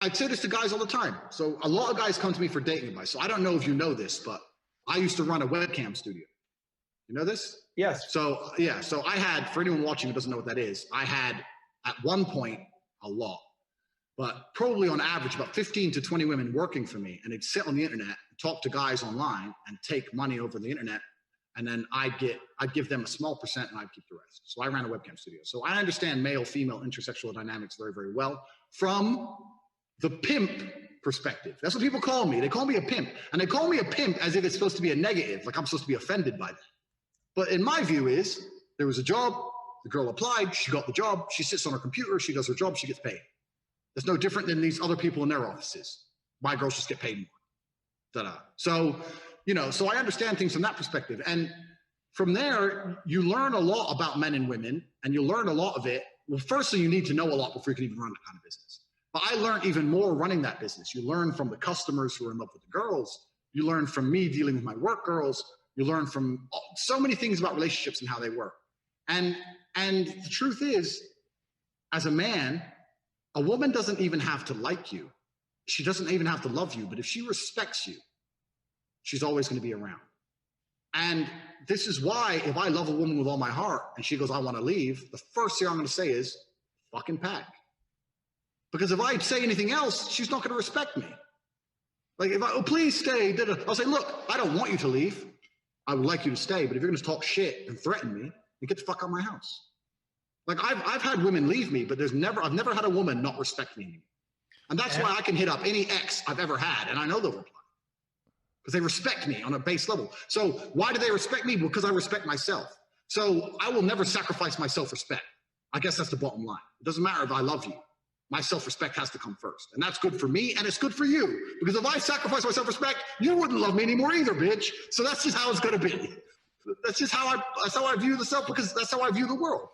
I say this to guys all the time. So a lot of guys come to me for dating advice. So I don't know if you know this, but I used to run a webcam studio. You know this? Yes. So yeah, so I had, for anyone watching who doesn't know what that is, I had at one point a lot, but probably on average about 15 to 20 women working for me, and they'd sit on the internet, talk to guys online, and take money over the internet, and then I'd give them a small percent, and I'd keep the rest. So I ran a webcam studio. So I understand male, female, intersexual dynamics very, very well from the pimp perspective. That's what people call me. They call me a pimp, and they call me a pimp as if it's supposed to be a negative, like I'm supposed to be offended by that. But in my view is, there was a job, the girl applied, she got the job, she sits on her computer, she does her job, she gets paid. That's no different than these other people in their offices. My girls just get paid more. Ta-da. So, you know, so I understand things from that perspective. And from there, you learn a lot about men and women, and you learn a lot of it. Well, firstly, you need to know a lot before you can even run that kind of business. But I learned even more running that business. You learn from the customers who are in love with the girls. You learn from me dealing with my work girls. You learn from so many things about relationships and how they work. And the truth is, as a man, a woman doesn't even have to like you. She doesn't even have to love you. But if she respects you, she's always going to be around. And this is why if I love a woman with all my heart and she goes, I want to leave, the first thing I'm going to say is, fucking pack. Because if I say anything else, she's not going to respect me. Like if I, oh, please stay, I'll say, look, I don't want you to leave. I would like you to stay, but if you're going to talk shit and threaten me, then get the fuck out of my house. Like I've had women leave me, but I've never had a woman not respect me anymore. And that's why I can hit up any ex I've ever had, and I know they'll reply. Because they respect me on a base level. So why do they respect me? Because I respect myself. So I will never sacrifice my self-respect. I guess that's the bottom line. It doesn't matter if I love you. My self-respect has to come first. And that's good for me, and it's good for you. Because if I sacrifice my self-respect, you wouldn't love me anymore either, bitch. So that's just how it's going to be. That's how I view the self, because that's how I view the world.